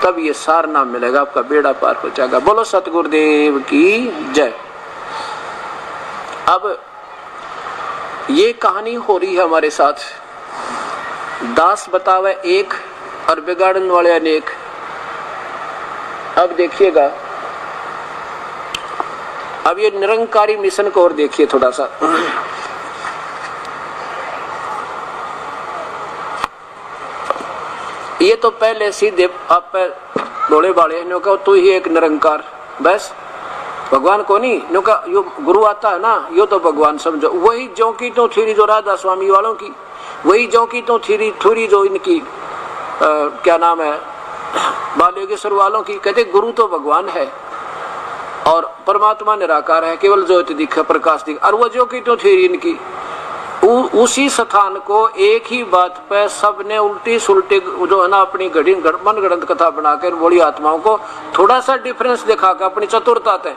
तब ये सार नाम मिलेगा, आपका बेड़ा पार हो जाएगा। बोलो सतगुरुदेव की जय। अब ये कहानी हो रही है हमारे साथ, दास बतावे एक और बिगाड़न वाले अनेक। अब देखिएगा, अब ये निरंकारी मिशन को और देखिए थोड़ा सा। ये तो पहले सीधे आप भोले बाले ने कहा तू ही एक निरंकार, बस भगवान को नहीं नो का यो गुरु आता है ना, यो तो भगवान समझो। वही जो की तो थीरी जो राधा स्वामी वालों की, वही जो की तो थीरी जो इनकी क्या नाम है बालेश्वर वालों की, कहते गुरु तो भगवान है और परमात्मा निराकार है, केवल ज्योति दिखे प्रकाश दिखे। और वो जो की तो थीरी इनकी, उसी स्थान को एक ही बात पे सबने उल्टी सुलटी जो है ना अपनी घड़ी मन गढ़ंत कथा बनाकर बड़ी आत्माओं को थोड़ा सा डिफरेंस दिखाकर अपनी चतुरता थे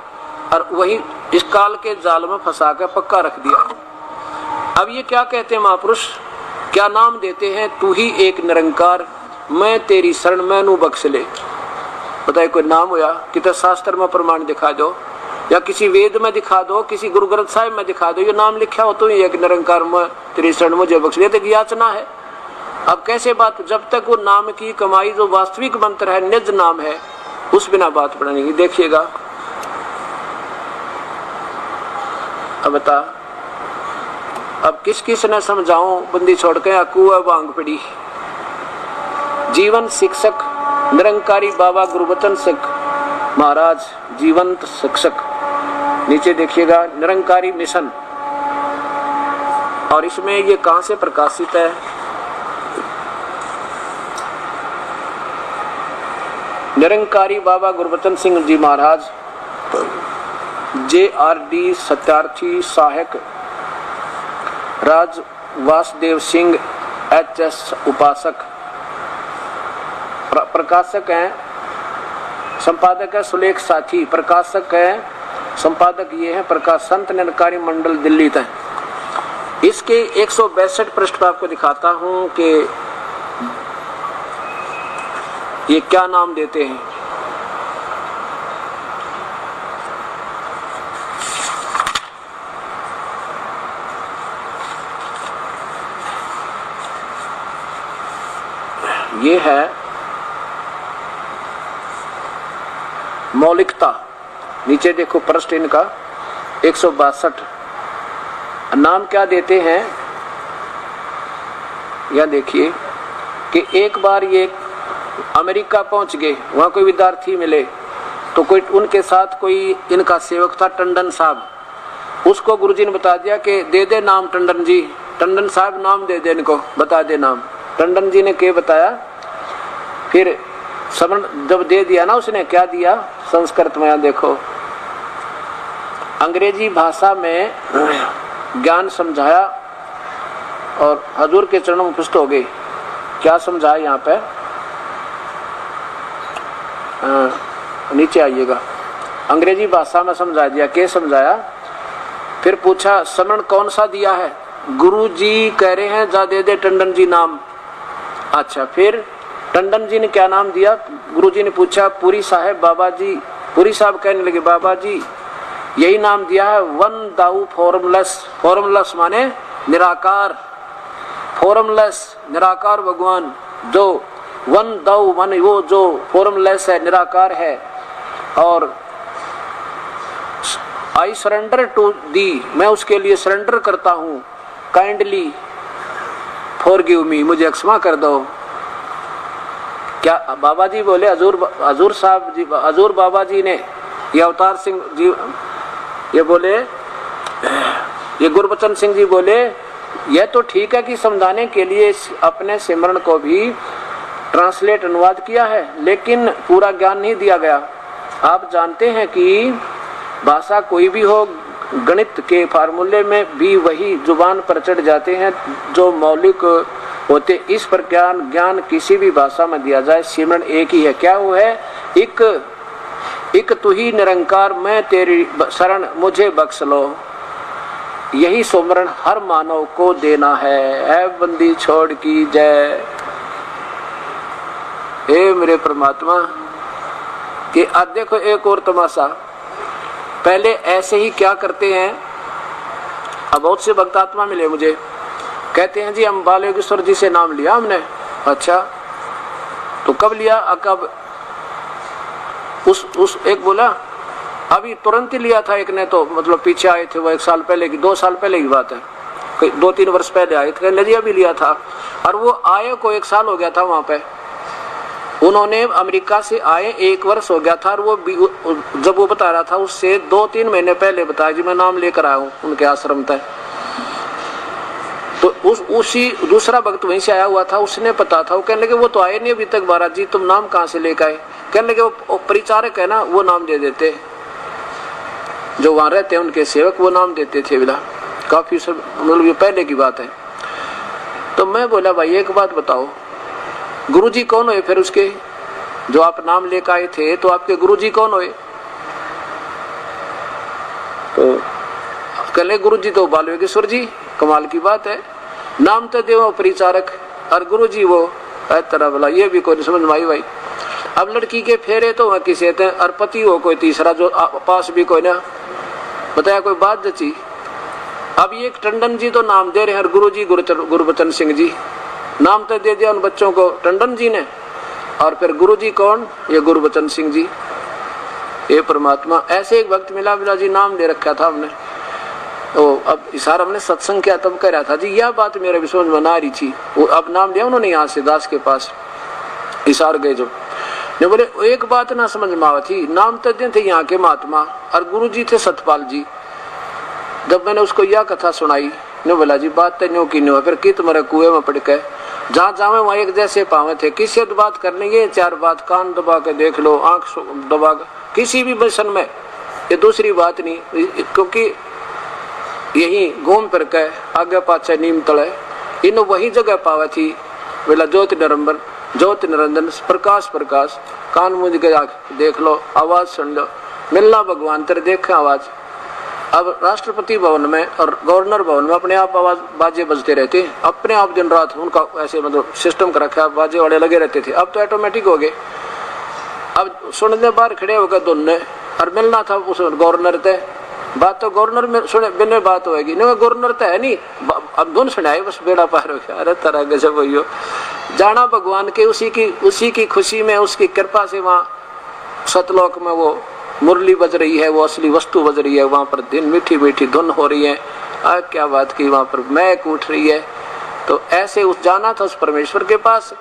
और वही इस काल के जाल में फंसा कर पक्का रख दिया। अब ये क्या कहते हैं महापुरुष, क्या नाम देते हैं, तू ही एक निरंकार, मैं तेरी शरण मैनू बख्श ले। बताए कोई नाम होया कितने शास्त्र में प्रमाण दिखा दो, या किसी वेद में दिखा दो, किसी गुरु ग्रंथ साहिब में दिखा दो, ये नाम लिखा हो तो ही एक निरंकार में तेरी शरण मुझे बख्श ले, तो याचना है। अब कैसे बात, जब तक वो नाम की कमाई जो वास्तविक मंत्र है, निज नाम है, उस बिना बात बढ़ानी। देखिएगा अब बता, अब किस किस ने समझाऊं, बंदी छोड़ के कुआ बांग पड़ी। जीवन शिक्षक निरंकारी बाबा गुरुवचन सिख महाराज जीवंत शिक्षक, नीचे देखिएगा निरंकारी मिशन, और इसमें ये कहां से प्रकाशित है, निरंकारी बाबा गुरुवचन सिंह जी महाराज, JRD सत्यार्थी सहायक, राज वासुदेव सिंह HS उपासक, प्रकाशक हैं, संपादक है सुलेख साथी, प्रकाशक है संपादक ये है प्रकाश संत निरंकारी मंडल दिल्ली तक। इसके 162 पृष्ठ पर आपको दिखाता हूं कि ये क्या नाम देते हैं। ये है मौलिकता, नीचे देखो पृष्ठ इनका 162। नाम क्या देते हैं, यह देखिए कि एक बार ये अमेरिका पहुंच गए, वहां कोई विद्यार्थी मिले तो कोई उनके साथ कोई इनका सेवक था टंडन साहब, उसको गुरुजी ने बता दिया कि दे दे नाम टंडन जी, टंडन साहब नाम दे दे इनको, बता दे नाम। टंडन जी ने क्या बताया, फिर समन जब दे दिया ना उसने, क्या दिया संस्कृत में देखो, अंग्रेजी भाषा में ज्ञान समझाया और हजूर के चरणों में पुष्ट हो गए। क्या समझाया यहाँ पे, नीचे आइएगा, अंग्रेजी भाषा में समझा दिया। क्या समझाया, फिर पूछा समरण कौन सा दिया है, गुरु जी कह रहे हैं जा दे दे टंडन जी नाम। अच्छा, फिर टंडन जी ने क्या नाम दिया, गुरुजी ने पूछा पुरी साहब बाबा जी, पुरी साहब कहने लगे बाबा जी यही नाम दिया है, वन दाऊ फॉर्मलेस, फॉर्मलेस माने निराकार, फॉर्मलेस निराकार भगवान, जो वन दाऊ माने वो जो फॉर्मलेस है निराकार है, और आई सरेंडर टू दी, मैं उसके लिए सरेंडर करता हूँ, काइंडली फॉरगिव मी, मुझे क्षमा कर दो। क्या बाबा जी बोले, हजूर साहब जी, हजूर बाबा जी ने, ये अवतार सिंह जी ये बोले, ये गुरबचन सिंह जी बोले, यह तो ठीक है कि समझाने के लिए अपने सिमरन को भी ट्रांसलेट अनुवाद किया है, लेकिन पूरा ज्ञान नहीं दिया गया। आप जानते हैं कि भाषा कोई भी हो, गणित के फार्मूले में भी वही जुबान पर चढ़ जाते हैं जो मौलिक होते। इस प्रकार ज्ञान किसी भी भाषा में दिया जाए, सिमरन एक ही है। क्या वो है, एक तू ही निरंकार, मैं तेरी शरण मुझे बख्श लो, यही सुमरन हर मानव को देना है। बंदी छोड़ की जय। हे मेरे परमात्मा कि आज देखो एक और तमाशा। पहले ऐसे ही क्या करते हैं, अब बहुत से भक्तात्मा मिले मुझे, कहते हैं जी हम बाल योगेश्वर जी से नाम लिया हमने। अच्छा तो कब लिया? कब? उस एक बोला अभी तुरंत ही लिया था, एक ने तो मतलब पीछे आए थे वो 1 साल पहले की, 2 साल पहले की बात है, 2-3 वर्ष पहले आए थे, नदिया भी लिया था। और वो आए को 1 साल हो गया था वहां पे, उन्होंने अमेरिका से आए 1 वर्ष हो गया था। और वो जब वो बता रहा था उससे 2-3 महीने पहले बताया जी मैं नाम लेकर आया हूँ उनके आश्रम तक। तो उसी दूसरा भक्त वहीं से आया हुआ था, उसने पता था। वो कहने लगे वो तो आए नहीं अभी तक महाराज जी, तुम नाम कहाँ से लेकर आए? कहने लगे वो परिचारक है ना, वो नाम दे देते, जो वहां रहते हैं उनके सेवक वो नाम देते थे। बिला काफी सब मतलब ये पहले की बात है। तो मैं बोला भाई एक बात बताओ, गुरुजी कौन हुए फिर उसके, जो आप नाम लेकर आए थे तो आपके गुरुजी कौन हुए? तो कहले गुरुजी तो बाल योगेश्वर जी। कमाल की बात है, नाम तो देव परिचारक और गुरुजी वो तरह। बोला ये भी कोई समझ में आई भाई। अब लड़की के फेरे तो वह किसे थे और पति हो कोई तीसरा जो पास भी कोई ना बताया, कोई बात जची। अब ये टंडन जी तो नाम दे रहे हैं, गुरुजी गुरबचन सिंह जी नाम तो दे दिया उन बच्चों को टंडन जी ने, और फिर गुरुजी कौन? ये गुरबचन सिंह जी। ये परमात्मा, ऐसे एक भक्त मिला जी नाम दे रखा था हमने। तो अब इशारा हमने सत्संग किया तब कह रहा था जी यह बात मेरे भी समझ में ना आ रही थी। वो अब नाम दिया उन्होंने यहाँ से दास के पास इशार गए जो ने बोले एक बात ना समझ में आवा थी, नाम तो थे यहाँ के महात्मा और गुरु जी थे सतपाल जी। जब मैंने उसको यह कथा सुनाई ने बोला जी बात तो न्यू की न्यू है, फिर कि तुम्हारे कुएं में पड़ के जहाँ जावे वहाँ एक जैसे पावे थे, किसी बात करनी है 4 बात कान दबा के देख लो, आंख दबा के किसी भी मिशन में, ये दूसरी बात नहीं। क्योंकि यही घूम फिर के आगे पाछे नीम तले इन वही जगह पावे थी। बोला ज्योति निरंबर ज्योति निरंजन प्रकाश प्रकाश, कान मूंद के देख लो, आवाज सुन लो, मिलना भगवान तेरे देखे आवाज। अब राष्ट्रपति भवन में और गवर्नर भवन में अपने आप आवाज बाजे बजते रहते, अपने आप दिन रात उनका ऐसे मतलब सिस्टम कर रखा, बाजे वाले लगे रहते थे। अब तो ऑटोमेटिक हो गए। अब सुनने बाहर खड़े हो गए दोनों और मिलना था उस गवर्नर से, बात तो गवर्नर में सुने बिना बात होगी नहीं, गवर्नर तो है नहीं, अब धुन सुनाए बस बेड़ा पार हो गया। अरे तरह गजब हो जाना भगवान के, उसी की खुशी में उसकी कृपा से वहाँ सतलोक में वो मुरली बज रही है, वो असली वस्तु बज रही है, वहाँ पर दिन मीठी मीठी धुन हो रही है। क्या बात की, वहाँ पर महक उठ रही है। तो ऐसे उस जाना था उस परमेश्वर के पास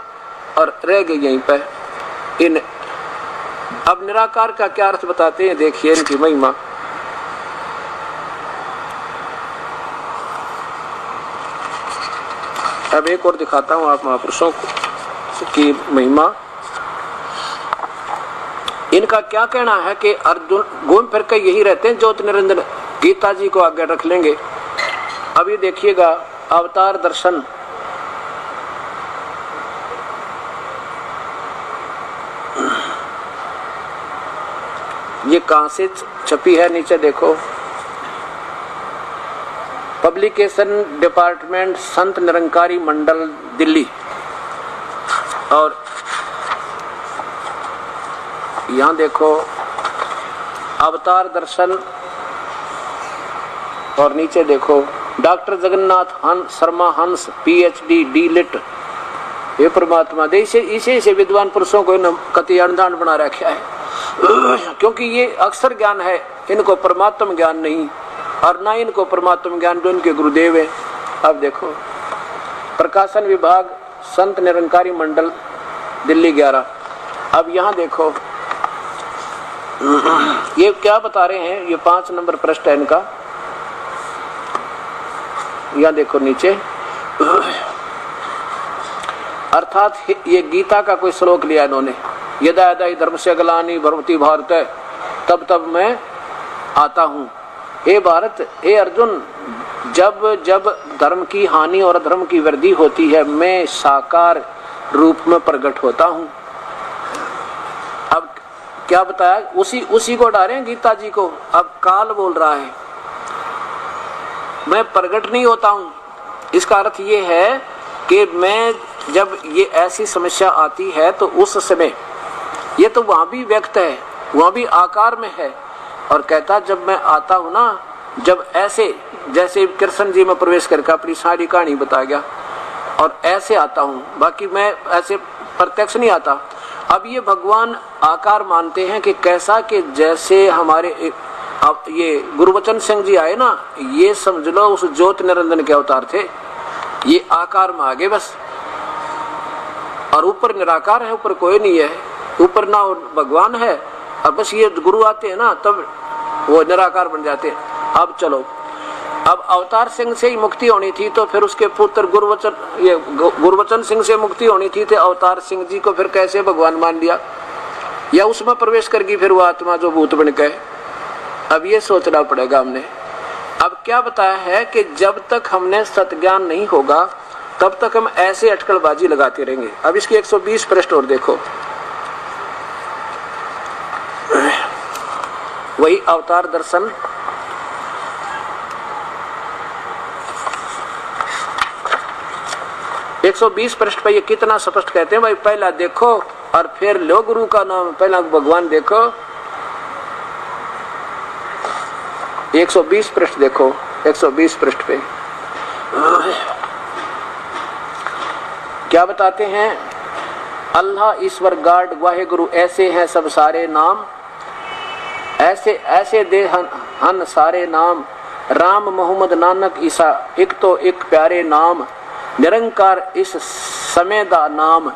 और रह गई यहीं पे। इन अब निराकार का क्या अर्थ बताते हैं, देखिए इनकी महिमा। अब एक और दिखाता हूँ आप महापुरुषों की महिमा। इनका क्या कहना है कि अर्जुन घूम फिर के यही रहते हैं ज्योति निरंजन। गीता जी को आगे रख लेंगे। अब ये देखिएगा अवतार दर्शन, ये कहां से छपी है, नीचे देखो, पब्लिकेशन डिपार्टमेंट संत निरंकारी मंडल दिल्ली। और यहाँ देखो अवतार दर्शन, और नीचे देखो डॉक्टर जगन्नाथ शर्मा हंस PhD D.Litt। ये परमात्मा दे इसे से विद्वान पुरुषों को कति अनजान बना रखा है, क्योंकि ये अक्षर ज्ञान है, इनको परमात्म ज्ञान नहीं, और ना इनको परमात्म ज्ञान जो इनके गुरुदेव है। अब देखो प्रकाशन विभाग संत निरंकारी मंडल दिल्ली 11। अब यहाँ देखो ये क्या बता रहे हैं, ये 5 नंबर पृष्ठ है इनका। यहाँ देखो नीचे, अर्थात ये गीता का कोई श्लोक लिया इन्होंने, यदा यदा ही धर्म से ग्लानि भवति भारत तब तब मैं आता हूँ। हे भारत, हे अर्जुन, जब जब धर्म की हानि और अधर्म की वृद्धि होती है मैं साकार रूप में प्रकट होता हूँ। अब क्या बताया, उसी को डाले गीता जी को। अब काल बोल रहा है मैं प्रकट नहीं होता हूँ, इसका अर्थ ये है कि मैं जब ये ऐसी समस्या आती है तो उस समय ये तो वहां भी व्यक्त है, वहां भी आकार में है। और कहता जब मैं आता हूं ना, जब ऐसे जैसे कृष्ण जी में प्रवेश करके अपनी सारी कहानी बता गया और ऐसे आता हूं, बाकी मैं ऐसे प्रत्यक्ष नहीं आता। अब ये भगवान आकार मानते हैं कि कैसा कि जैसे हमारे अब ये गुरुवचन सिंह जी आए ना, ये समझ लो उस ज्योत निरंजन के अवतार थे, ये आकार में आगे बस। और ऊपर निराकार है, ऊपर कोई नहीं है, ऊपर ना भगवान है, और बस ये गुरु आते हैं ना तब वो निराकार बन जाते हैं। अब चलो, अब अवतार सिंह से ही मुक्ति होनी थी तो फिर उसके पुत्र गुरुवचन सिंह से मुक्ति होनी थी, तो अवतार सिंह जी को फिर कैसे भगवान मान लिया, या उसमें प्रवेश करके फिर वो आत्मा जो भूत बन गए। अब ये सोचना पड़ेगा हमने। अब क्या बताया है कि जब तक हमने सतज्ञान नहीं होगा तब तक हम ऐसे अटकलबाजी लगाते रहेंगे। अब इसकी 120 पृष्ठ और देखो, वही अवतार दर्शन 120 पृष्ठ पे ये कितना स्पष्ट कहते हैं भाई, पहला देखो और फिर लो गुरु का नाम, पहला भगवान देखो। 120 पृष्ठ देखो, 120 पृष्ठ पे क्या बताते हैं, अल्लाह ईश्वर गाड वाहे गुरु ऐसे हैं सब सारे नाम, ऐसे ऐसे दे हन सारे नाम, राम मोहम्मद नानक ईसा एक तो एक प्यारे नाम, निरंकार इस समय दा नाम।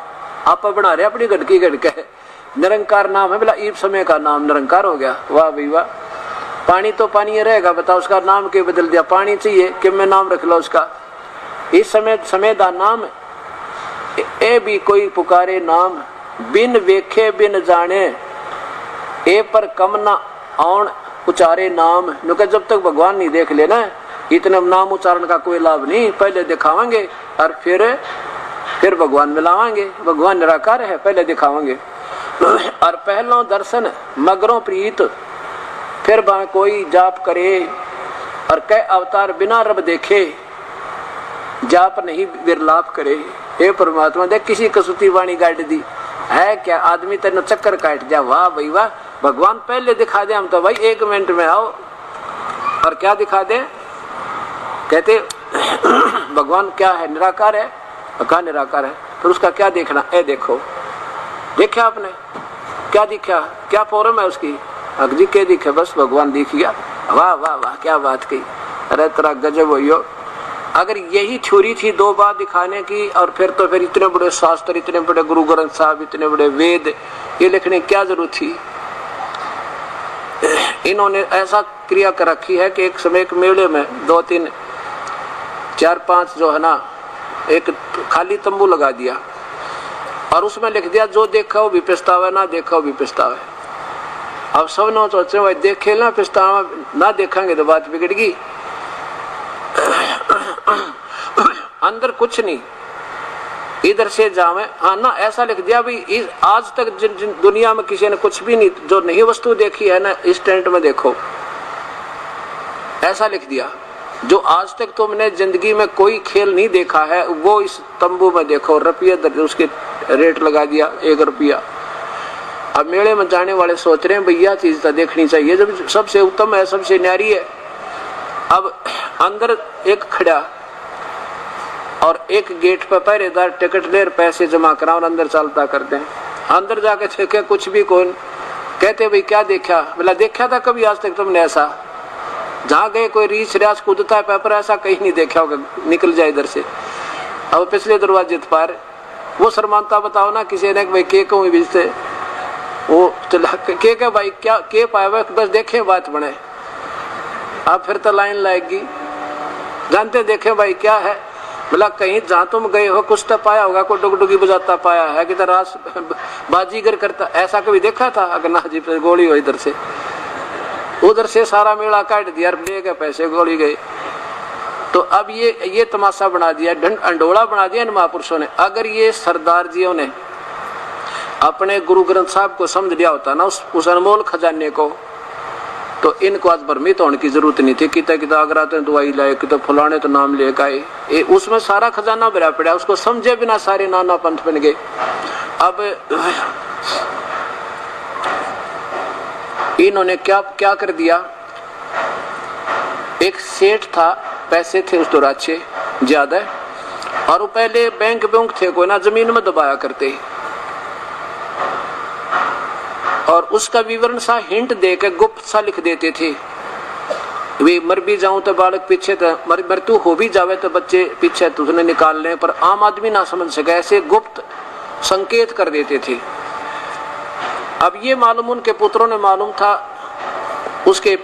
आप बना रहे अपनी गढ़की गढ़ निरंकार नाम है, बोला ईब समय का नाम निरंकार हो गया। वाह भाई वाह, पानी तो पानी रहेगा, बताओ उसका नाम क्यों बदल दिया, पानी चाहिए कि मैं नाम रख लो उसका। इस समय दा नाम ए भी कोई पुकारे नाम, बिन वेखे बिन जाने ए पर कम ना आउन उचारे नाम। नुके जब तक भगवान नहीं देख लेना इतने नाम उच्चारण का कोई लाभ नहीं, पहले दिखावांगे और फिर भगवान मिलावांगे। भगवान निराकार है, पहले दिखावांगे। और पहला दर्शन मगरों प्रीत, फिर वहां कोई जाप करे और कई अवतार बिना रब देखे, जाप नहीं विरलाप करे। हे परमात्मा देख किसी कसुती वाणी गाड़ दी है क्या, आदमी तेन चक्कर काट जा। वाह भाई वाह, भगवान पहले दिखा दे, हम तो भाई 1 मिनट में आओ। और क्या दिखा दे, कहते भगवान क्या है, निराकार है। कहा निराकार है, फिर उसका क्या देखना, ए देखो, देखा आपने क्या दिखा, क्या फॉर्म है उसकी, अगजी के दिखे, बस भगवान दिख गया। वाह वाह वाह, क्या बात की, अरे तेरा गजब हो। अगर यही थ्योरी थी 2 बार दिखाने की, और फिर इतने बड़े शास्त्र, इतने बड़े गुरु ग्रंथ साहब, इतने बड़े वेद ये लिखने की क्या जरूरत थी। इन्होंने ऐसा क्रिया कर रखी है कि एक समय एक मेले में 2 3 4 5 जो है ना, एक खाली तंबू लगा दिया और उसमें लिख दिया जो देखा वो भी पछतावा, ना देखा वो भी पछतावा। अब सब ने सोचे भाई देखे ना पछतावा, ना देखेंगे तो बात बिगड़गी। अंदर कुछ नहीं, इधर से जावे। हाँ ना, ऐसा लिख दिया भाई आज तक जिन दुनिया में किसी ने कुछ भी नहीं, जो नहीं वस्तु देखी है ना, इस टेंट में देखो, ऐसा लिख दिया। जो आज तक तुमने जिंदगी में कोई खेल नहीं देखा है वो इस तंबू में देखो। रुपये उसके रेट लगा दिया 1 रुपया। अब मेले में जाने वाले सोच रहे हैं भैया चीज तो देखनी चाहिए, जब सबसे उत्तम है, सबसे न्यारी है। अब अंदर एक खड़ा और एक गेट पर पहरेदार टिकट ले पैसे जमा करा और अंदर चलता करते हैं। अंदर जाके देखे कुछ भी कौन, कहते भाई क्या देखा, बोला देखा था कभी आज तक तुमने ऐसा, जहाँ गए कोई रीछ रियाज कूदता है पेपर, ऐसा कहीं नहीं देखा होगा, निकल जाए इधर से। अब पिछले दरवाजे पार वो शर्मानता बताओ ना, किसी ने भाई के कहूँ बीजते वो चला के भाई क्या के पाया, बस देखे बात बने। अब फिर तो लाइन लाएगी, जानते देखे भाई क्या है, बोला कहीं जहाँ तुम गए हो कुछ तो पाया होगा, कोई डुगडुगी बजाता पाया है, कि रास बाजीगर करता, ऐसा कभी देखा था। अगर ना जी गोली हो इधर से उधर से सारा मेला काट दिया, ले गए पैसे, गोली गई। तो अब ये तमाशा बना दिया, अंडोला बना दिया इन महापुरुषों ने। अगर ये सरदार जियों ने अपने गुरु ग्रंथ साहब को समझ लिया होता ना, उस अनमोल खजाने को, तो इनको आज भ्रमित होने की जरूरत नहीं थी। किता किता आगरा तो दवाई लाए, किता फलाने तो नाम लेकर आए, उसमें सारा खजाना भरा पड़ा, उसको समझे बिना सारे नाना पंथ बन गए। अब इन्होंने क्या क्या कर दिया, एक सेठ था, पैसे थे उस दौरान अच्छे ज्यादा, और वो पहले बैंक थे कोई ना, जमीन में दबाया करते, और उसका विवरण सा हिंट देकर गुप्त सा लिख देते थे। वे मर भी जाऊं तो बालक पीछे, तो मृत्यु हो भी जावे तो बच्चे पीछे तुझने निकाल लें, पर आम आदमी ना समझ सके, ऐसे गुप्त संकेत कर देते थे। अब ये मालूम उनके पुत्रों ने मालूम था, उसके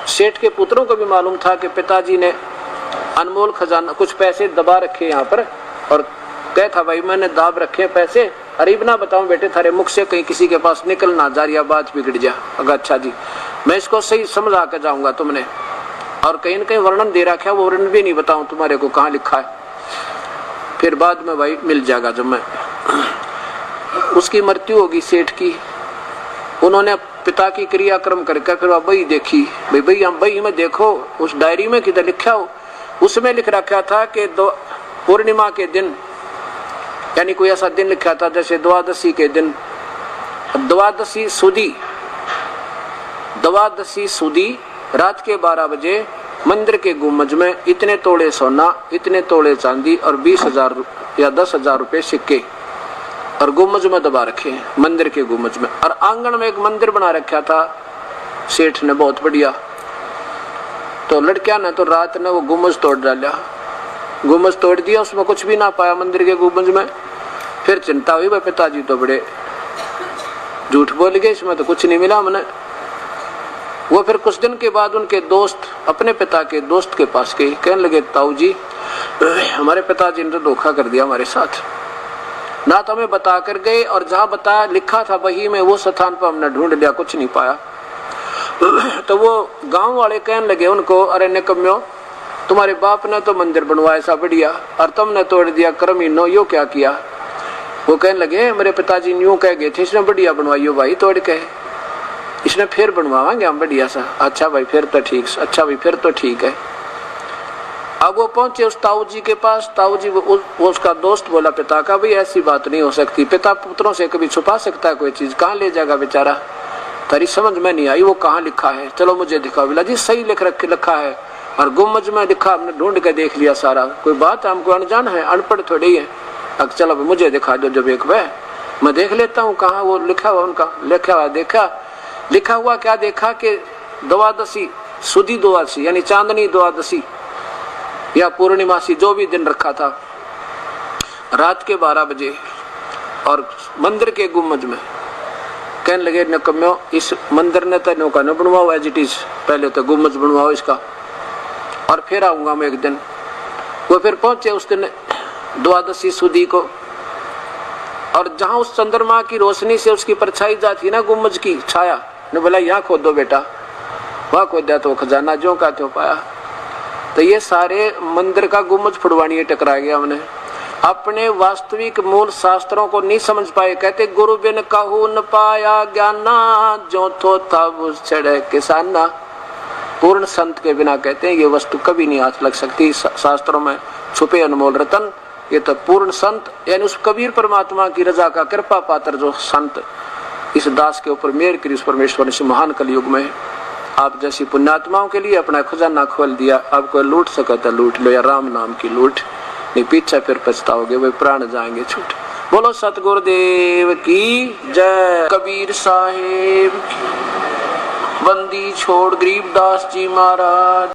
सेठ के पुत्रों को भी मालूम था कि पिताजी ने अनमोल खजाना कुछ पैसे दबा रखे यहाँ पर, और कह था भाई मैंने दाब रखे पैसे, अरीब ना बताऊं बेटे थारे मुख से कहीं किसी के पास निकल ना जा रही बात बिगड़ जा। अगर अच्छा जी मैं इसको सही समझा के जाऊंगा तुमने, और कहीं न कहीं वर्णन दे रखा है, वो वर्णन भी नहीं बताऊं तुम्हारे को कहाँ लिखा है, फिर बाद में भाई मिल जाएगा। जब मैं उसकी मृत्यु होगी सेठ की, उन्होंने पिता की क्रियाक्रम करके फिर बही देखी, भाई हम बही में देखो उस डायरी में किधर लिखा हो, उसमें लिख रखा था कि पूर्णिमा के दिन, यानी कोई ऐसा दिन लिखा था जैसे द्वादशी के दिन, द्वादशी सुदी रात के 12 बजे मंदिर के गुम्बज में इतने तोड़े सोना, इतने तोड़े चांदी और 20,000 या 10,000 रुपए सिक्के, और गुम्बज में दबा रखे मंदिर के गुम्बज में। और आंगन में एक मंदिर बना रखा था सेठ ने बहुत बढ़िया, तो लड़किया ने तो रात ने वो गुम्बज तोड़ डाला, गुम्बज तोड़ दिया, उसमें कुछ भी ना पाया मंदिर के गुम्बज में। फिर चिंता हुई, भाई पिताजी तो बड़े झूठ बोल गए, इसमें तो कुछ नहीं मिला हमने। वो फिर कुछ दिन के बाद उनके दोस्त, अपने पिता के दोस्त के पास गए, कहने लगे ताऊ जी हमारे पिताजी ने तो धोखा कर दिया हमारे साथ, ना तो हमें बता कर गए, और जहाँ बताया लिखा था वही में वो स्थान पर हमने ढूंढ लिया, कुछ नहीं पाया। तो वो गांव वाले कहने लगे उनको, अरे निकम्यो तुम्हारे बाप ने तो मंदिर बनवाया सा बढ़िया, और तुमने तोड़ दिया, कर्मीनो यो क्या किया। वो कहने लगे मेरे पिताजी यूं कह गए थे, इसने बढ़िया बनवाइयो भाई तोड़ के, इसने फिर बनवाएंगे हम बढ़िया सा। अच्छा भाई फिर तो ठीक, अच्छा भाई फिर तो ठीक है। अब वो पहुंचे उस ताऊ जी के पास, ताऊ जी वो उसका दोस्त बोला पिता का, भाई ऐसी बात नहीं हो सकती, पिता पुत्रों से कभी छुपा सकता है कोई चीज, कहाँ ले जाएगा बेचारा, तारी समझ में नहीं आई वो कहाँ लिखा है, चलो मुझे दिखाओ। बोला जी सही लिखा है, और गुम्बज में लिखा, हमने ढूंढ के देख लिया सारा, कोई बात हमको अनजान है, अनपढ़ थोड़ी है। अब चलो मुझे दिखा दो जब एक बार, मैं देख लेता हूँ कहाँ वो लिखा हुआ उनका, लिखा हुआ देखा, लिखा हुआ क्या देखा कि द्वादशी सुदी द्वादशी यानी चांदनी द्वादशी या पूर्णिमासी जो भी दिन रखा था, रात के 12 बजे, और मंदिर के गुम्बज में। कहने लगे नकम्यो इस मंदिर ने तो नौका न बनवाओ एज इट इज, पहले तो गुम्बज बनवाओ इसका, और फिर आऊंगा मैं एक दिन। वो फिर पहुंचे उस दिन द्वादशी सुदी को, और जहां उस चंद्रमा की रोशनी से उसकी परछाई जाती ना गुम्बज की छाया, ने बोला यहाँ खोदो बेटा, वहां खोदा तो खजाना जो का त्यों पाया। तो ये सारे मंदिर का गुम्बज फुड़वानी टकरा गया हमने, अपने वास्तविक मूल शास्त्रों को नहीं समझ पाए। कहते गुरु बिन कहू न पाया ज्ञाना, जो तो था वो चढ़े किसाना। पूर्ण संत के बिना कहते हैं ये वस्तु कभी नहीं हाथ लग सकती, शास्त्रों में छुपे अनमोल रतन, ये तो पूर्ण संत यानी उस कबीर परमात्मा की रजा का कृपा पात्र जो संत इस दास के ऊपर मेहर करी, उस परमेश्वर ने महान कलयुग में आप जैसी पुण्यात्माओं के लिए अपना खजाना खोल दिया। अब कोई लूट सके तो लूट लो, या राम नाम की लूट, नहीं पीछे फिर पछताओगे, वे प्राण जाएंगे छूट। बोलो सतगुरुदेव की जय, कबीर साहेब की बंदी छोड़ गरीबदास जी महाराज।